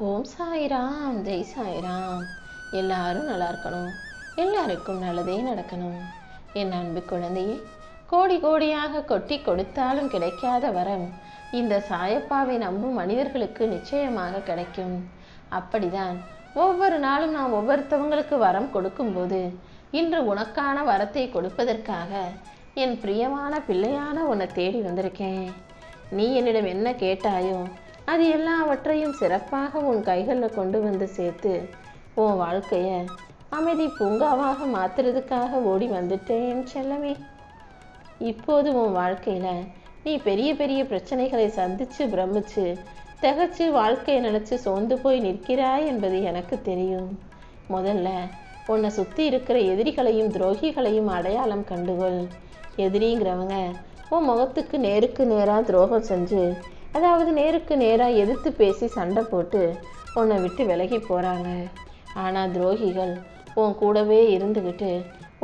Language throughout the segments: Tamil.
ஓம் சாய்ராம், ஜெய் சாய்ராம். எல்லாரும் நல்லா இருக்கணும், எல்லாருக்கும் நல்லதே நடக்கணும். என் அன்பு குழந்தையே, கோடி கோடியாக கொட்டி கொடுத்தாலும் கிடைக்காத வரம் இந்த சாயப்பாவை நம்பும் மனிதர்களுக்கு நிச்சயமாக கிடைக்கும். அப்படிதான் ஒவ்வொரு நாளும் நான் ஒவ்வொருத்தவங்களுக்கு வரம் கொடுக்கும்போது, இன்று உனக்கான வரத்தை கொடுப்பதற்காக என் பிரியமான பிள்ளையான உன்னை தேடி வந்திருக்கேன். நீ என்னிடம் என்ன கேட்டாயோ அது எல்லாவற்றையும் சிறப்பாக உன் கைகளில் கொண்டு வந்து சேர்த்து உன் வாழ்க்கையை அமைதி பூங்காவாக மாற்றுறதுக்காக ஓடி வந்துட்டேன் செல்லமே. இப்போது உன் வாழ்க்கையில் நீ பெரிய பெரிய பிரச்சனைகளை சந்தித்து பிரமிச்சு திகச்சு வாழ்க்கையை நினச்சி சோர்ந்து போய் நிற்கிறாய் என்பது எனக்கு தெரியும். முதல்ல உன்னை சுற்றி இருக்கிற எதிரிகளையும் துரோகிகளையும் அடையாளம் கண்டுகொள். எதிரிங்கிறவங்க உன் முகத்துக்கு நேருக்கு நேராக துரோகம் செஞ்சு, அதாவது நேருக்கு நேராக எதிர்த்து பேசி சண்டை போட்டு உன்னை விட்டு விலகி போகிறாங்க. ஆனால் துரோகிகள் உன் கூடவே இருந்துக்கிட்டு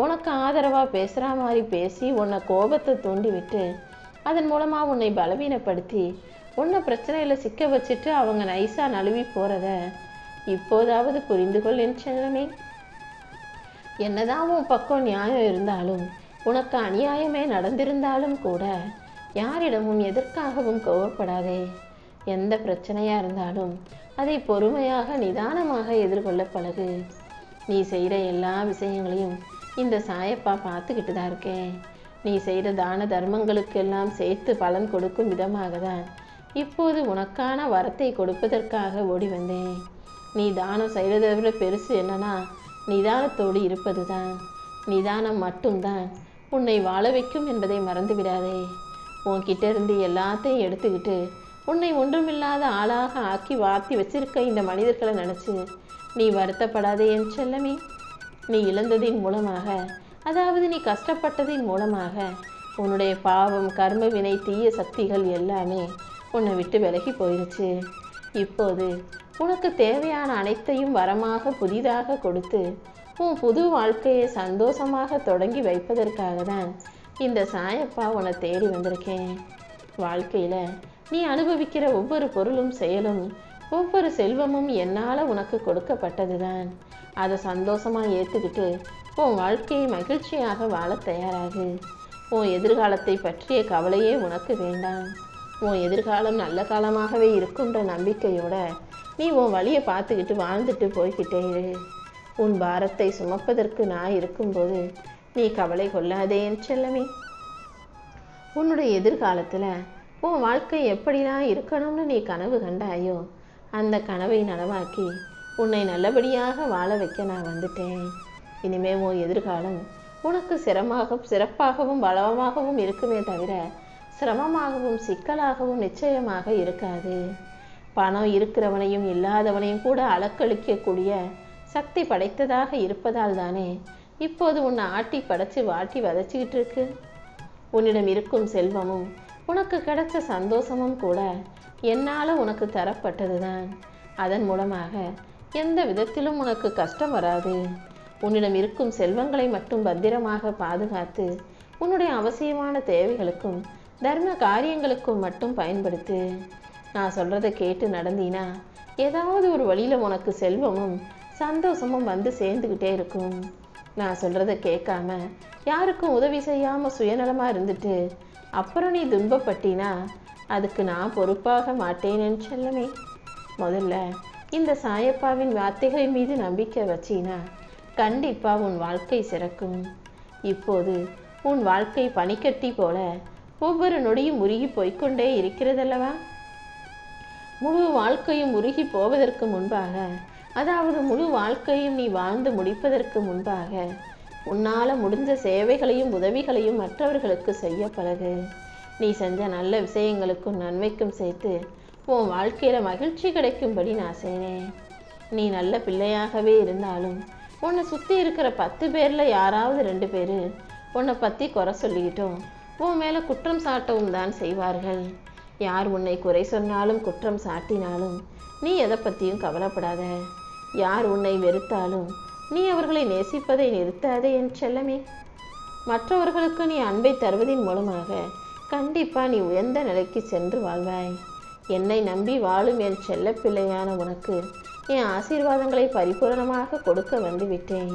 உனக்கு ஆதரவாக பேசுகிற மாதிரி பேசி உன்னை கோபத்தை தூண்டி விட்டு அதன் மூலமாக உன்னை பலவீனப்படுத்தி உன்னை பிரச்சனையில் சிக்க வச்சுட்டு அவங்க நைஸாக நழுவி போகிறத இப்போதாவது புரிந்து கொள் என் செல்லமே. என்னதான் உன் பக்கம் நியாயம் இருந்தாலும், உனக்கு அநியாயமே நடந்திருந்தாலும் கூட யாரிடமும் எதற்காகவும் கோவப்படாதே. எந்த பிரச்சனையாக இருந்தாலும் அதை பொறுமையாக நிதானமாக எதிர்கொள்ள பழகு. நீ செய்கிற எல்லா விஷயங்களையும் இந்த சாயப்பா பார்த்துக்கிட்டு தான் இருக்கேன். நீ செய்கிற தான தர்மங்களுக்கெல்லாம் சேர்த்து பலன் கொடுக்கும் விதமாக தான் இப்போது உனக்கான வரத்தை கொடுப்பதற்காக ஓடி வந்தேன். நீ தானம் செய்கிறதை விட பெருசு என்னன்னா நிதானத்தோடு இருப்பது தான். நிதானம் மட்டும்தான் உன்னை வாழ வைக்கும் என்பதை மறந்து விடாதே. உன்கிட்ட இருந்து எல்லாத்தையும் எடுத்துக்கிட்டு உன்னை ஒன்றுமில்லாத ஆளாக ஆக்கி வார்த்தி வச்சிருக்க இந்த மனிதர்களை நினச்சி நீ வருத்தப்படாதே என் செல்லமே. நீ இழந்ததின் மூலமாக, அதாவது நீ கஷ்டப்பட்டதின் மூலமாக உன்னுடைய பாவம், கர்ம வினை, தீய சக்திகள் எல்லாமே உன்னை விட்டு விலகி போயிடுச்சு. இப்போது உனக்கு தேவையான அனைத்தையும் வரமாக புதிதாக கொடுத்து உன் புது வாழ்க்கையை சந்தோஷமாக தொடங்கி வைப்பதற்காக தான் இந்த சாயப்பா உன்னை தேடி வந்திருக்கேன். வாழ்க்கையில் நீ அனுபவிக்கிற ஒவ்வொரு பொருளும் செயலும் ஒவ்வொரு செல்வமும் என்னால் உனக்கு கொடுக்கப்பட்டது தான். அதை சந்தோஷமாக ஏற்றுக்கிட்டு உன் வாழ்க்கையை மகிழ்ச்சியாக வாழ தயாராகு. உன் எதிர்காலத்தை பற்றிய கவலையே உனக்கு வேண்டாம். உன் எதிர்காலம் நல்ல காலமாகவே இருக்குன்ற நம்பிக்கையோட நீ உன் வழியை பார்த்துக்கிட்டு வாழ்ந்துட்டு போய்கிட்டே இரு. உன் பாரத்தை சுமப்பதற்கு நான் இருக்கும்போது நீ கவலை கொள்ளாதே என் செல்லமே. உன்னுடைய எதிர்காலத்தில் உன் வாழ்க்கை எப்படிலாம் இருக்கணும்னு நீ கனவு கண்டாயோ அந்த கனவை நனவாக்கி உன்னை நல்லபடியாக வாழ வைக்க நான் வந்துட்டேன். இனிமே உன் எதிர்காலம் உனக்கு சிறப்பாகவும் பலமாகவும் இருக்குமே தவிர சிரமமாகவும் சிக்கலாகவும் நிச்சயமாக இருக்காது. பணம் இருக்கிறவனையும் இல்லாதவனையும் கூட அளக்களிக்கக்கூடிய சக்தி படைத்ததாக இருப்பதால் தானே இப்போது உன்னை ஆட்டி படைச்சு வாட்டி வதச்சிக்கிட்டு இருக்கு. உன்னிடம் இருக்கும் செல்வமும் உனக்கு கிடைச்ச சந்தோஷமும் கூட என்னால் உனக்கு தரப்பட்டது தான். அதன் மூலமாக எந்த விதத்திலும் உனக்கு கஷ்டம் வராது. உன்னிடம் இருக்கும் செல்வங்களை மட்டும் பத்திரமாக பாதுகாத்து உன்னுடைய அவசியமான தேவைகளுக்கும் தர்ம காரியங்களுக்கும் மட்டும் பயன்படுத்து. நான் சொல்கிறத கேட்டு நடந்தீனா ஏதாவது ஒரு வழியில் உனக்கு செல்வமும் சந்தோஷமும் வந்து சேர்ந்துக்கிட்டே இருக்கும். நான் சொல்கிறத கேட்காம யாருக்கும் உதவி செய்யாமல் சுயநலமாக இருந்துட்டு அப்புறம் நீ துன்பப்பட்டினா அதுக்கு நான் பொறுப்பாக மாட்டேன்னு செல்லமே. முதல்ல இந்த சாயப்பாவின் வார்த்தைகள் மீது நம்பிக்கை வச்சினா கண்டிப்பாக உன் வாழ்க்கை சிறக்கும். இப்போது உன் வாழ்க்கை பனிக்கட்டி போல ஒவ்வொரு நொடியும் உருகி போய்கொண்டே இருக்கிறதல்லவா? முழு வாழ்க்கையும் உருகி போவதற்கு முன்பாக, அதாவது முழு வாழ்க்கையும் நீ வாழ்ந்து முடிப்பதற்கு முன்பாக உன்னால் முடிஞ்ச சேவைகளையும் உதவிகளையும் மற்றவர்களுக்கு செய்ய பழகு. நீ செஞ்ச நல்ல விஷயங்களுக்கும் நன்மைக்கும் சேர்த்து உன் வாழ்க்கையில் மகிழ்ச்சி கிடைக்கும்படி நான் செய்கிறேன். நீ நல்ல பிள்ளையாகவே இருந்தாலும் உன்னை சுற்றி இருக்கிற 10 பேரில் யாராவது 2 பேர் உன்னை பற்றி குறை சொல்லிக்கிட்டோம் உன் மேலே குற்றம் சாட்டவும் தான் செய்வார்கள். யார் உன்னை குறை சொன்னாலும் குற்றம் சாட்டினாலும் நீ எதை பற்றியும் கவலைப்படாத. யார் உன்னை வெறுத்தாலும் நீ அவர்களை நேசிப்பதை நிறுத்தாதே என் செல்லமே. மற்றவர்களுக்கு நீ அன்பை தருவதின் மூலமாக கண்டிப்பாக நீ உயர்ந்த நிலைக்கு சென்று வாழ்வாய். என்னை நம்பி வாழும் என் செல்ல பிள்ளையான உனக்கு என் ஆசீர்வாதங்களை பரிபூரணமாக கொடுக்க வந்துவிட்டேன்.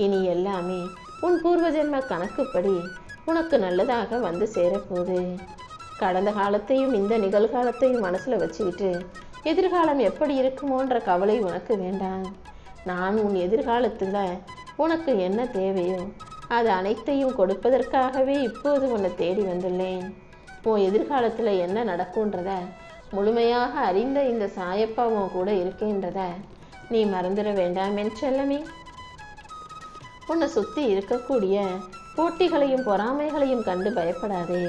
இனி எல்லாமே உன் பூர்வ ஜென்ம கணக்குப்படி உனக்கு நல்லதாக வந்து சேரப்போகுது. கடந்த காலத்தையும் இந்த நிகழ்காலத்தையும் மனசுல வச்சுக்கிட்டு எதிர்காலம் எப்படி இருக்குமோன்ற கவலை உனக்கு வேண்டாம். நான் உன் எதிர்காலத்துல உனக்கு என்ன தேவையோ அது அனைத்தையும் கொடுப்பதற்காகவே இப்போது உன்னை தேடி வந்துள்ளேன். உன் எதிர்காலத்துல என்ன நடக்கும்ன்றத முழுமையாக அறிந்த இந்த சாயப்பா உன் கூட இருக்கேன்றத நீ மறந்துட வேண்டாம் என் செல்லமே. உன்னை சுற்றி இருக்கக்கூடிய போட்டிகளையும் பொறாமைகளையும் கண்டு பயப்படாதே.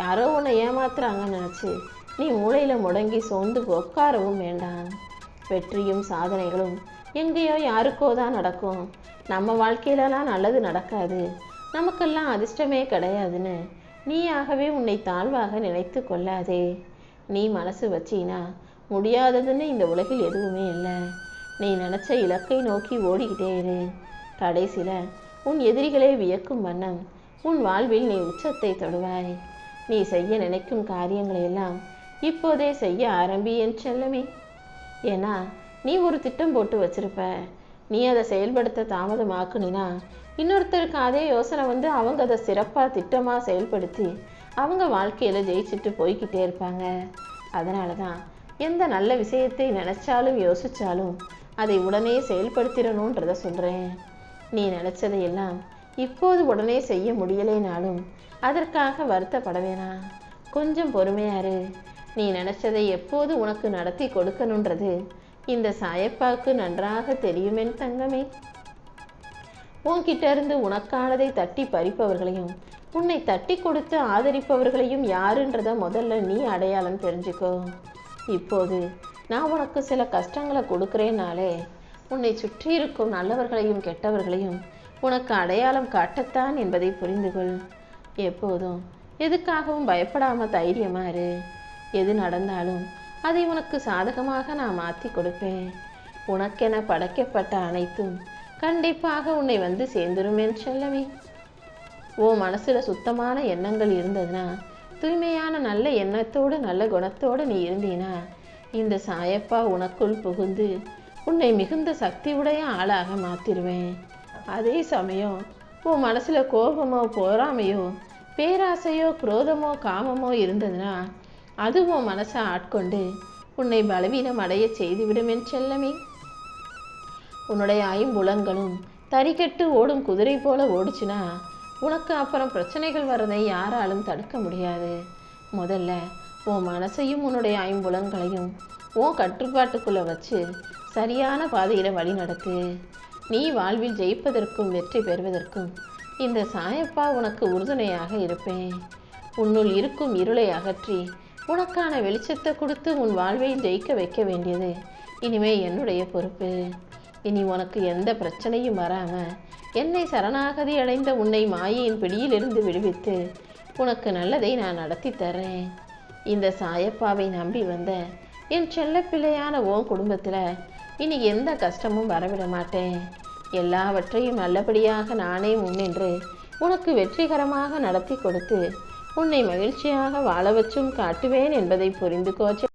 யாரோ உன்னை ஏமாத்துறாங்கன்னு நினச்சி நீ மூளையில் முடங்கி சோர்ந்து உட்காரவும் வேண்டாம். வெற்றியும் சாதனைகளும் எங்கேயோ யாருக்கோ தான் நடக்கும். நம்ம வாழ்க்கையிலலாம் நல்லது நடக்காது, நமக்கெல்லாம் அதிர்ஷ்டமே கிடையாதுன்னு நீயாகவே உன்னை தாழ்வாக நினைத்து கொள்ளாதே. நீ மனசு வச்சினா முடியாததுன்னு இந்த உலகில் எதுவுமே இல்லை. நீ நினச்ச இலக்கை நோக்கி ஓடிக்கிட்டே இரு. கடைசியில் உன் எதிரிகளே வியக்கும் வண்ணம் உன் வாழ்வில் நீ உச்சத்தை தொடுவாய். நீ செய்ய நினைக்கும் காரியங்களை எல்லாம் இப்போதே செய்ய ஆரம்பி என் செல்லமே. ஏன்னா நீ ஒரு திட்டம் போட்டு வச்சிருப்ப. நீ அதை செயல்படுத்த தாமதமாக்குனா இன்னொருத்தருக்கு அதே யோசனை வந்து அவங்க அதை சிறப்பாக திட்டமாக செயல்படுத்தி அவங்க வாழ்க்கையில் ஜெயிச்சுட்டு போய்கிட்டே இருப்பாங்க. அதனால தான் எந்த நல்ல விஷயத்தை நினச்சாலும் யோசித்தாலும் அதை உடனே செயல்படுத்திடணுன்றதை சொல்கிறேன். நீ நினச்சதையெல்லாம் இப்போது உடனே செய்ய முடியலைனாலும் அதற்காக வருத்தப்பட வேணாம். கொஞ்சம் பொறுமையாரு. நீ நினச்சதை எப்போது உனக்கு நடத்தி கொடுக்கணுன்றது இந்த சாயப்பாவுக்கு நன்றாக தெரியுமென் தங்கமே. உன்கிட்ட இருந்து உனக்கானதை தட்டி பறிப்பவர்களையும் உன்னை தட்டி கொடுத்து ஆதரிப்பவர்களையும் யாருன்றத முதல்ல நீ அடையாளம் தெரிஞ்சுக்கோ. இப்போது நான் உனக்கு சில கஷ்டங்களை கொடுக்குறேனாலே உன்னை சுற்றி இருக்கும் நல்லவர்களையும் கெட்டவர்களையும் உனக்கு அடையாளம் காட்டத்தான் என்பதை புரிந்து கொள். எப்போதும் எதுக்காகவும் பயப்படாம தைரியமா இரு. எது நடந்தாலும் அதை உனக்கு சாதகமாக நான் மாற்றி கொடுப்பேன். உனக்கென படைக்கப்பட்ட அனைத்தும் கண்டிப்பாக உன்னை வந்து சேர்ந்துருமேன் செல்லமே. ஓ மனசுல சுத்தமான எண்ணங்கள் இருந்ததுன்னா, தூய்மையான நல்ல எண்ணத்தோடு நல்ல குணத்தோடு நீ இருந்தீனா இந்த சாயப்பா உனக்குள் புகுந்து உன்னை மிகுந்த சக்தி உடைய ஆளாக மாற்றிடுவேன். அதே சமயம் உன் மனசுல கோபமோ பொறாமையோ பேராசையோ குரோதமோ காமமோ இருந்ததுன்னா அது உன் மனசை ஆட்கொண்டு உன்னை பலவீனம் அடைய செய்துவிடுமென் செல்லமே. உன்னுடைய ஐம்புலன்களும் தறிக்கட்டு ஓடும் குதிரை போல ஓடுச்சுன்னா உனக்கு அப்புறம் பிரச்சனைகள் வர்றதை யாராலும் தடுக்க முடியாது. முதல்ல உன் மனசையும் உன்னுடைய ஐம்புலன்களையும் உன் கட்டுப்பாட்டுக்குள்ளே வச்சு சரியான பாதையில் வழி நடத்து. நீ வாழ்வில் ஜெயிப்பதற்கும் வெற்றி பெறுவதற்கும் இந்த சாயப்பா உனக்கு உறுதுணையாக இருப்பேன். உன்னுள் இருக்கும் இருளை அகற்றி உனக்கான வெளிச்சத்தை கொடுத்து உன் வாழ்வை ஜெயிக்க வைக்க வேண்டியது இனிமே என்னுடைய பொறுப்பு. இனி உனக்கு எந்த பிரச்சனையும் வராமல் என்னை சரணாகதி அடைந்த உன்னை மாயையின் பிடியிலிருந்து விடுவித்து உனக்கு நல்லதை நான் நடத்தி தர்றேன். இந்த சாயப்பாவை நம்பி வந்த என் செல்ல பிள்ளையான உன் குடும்பத்தில் இனி எந்த கஷ்டமும் வரவிட மாட்டேன். எல்லாவற்றையும் நல்லபடியாக நானே முன்னின்று உனக்கு வெற்றிகரமாக நடத்தி கொடுத்து உன்னை மகிழ்ச்சியாக வாழ வச்சும் காட்டுவேன் என்பதை புரிந்து கொள்.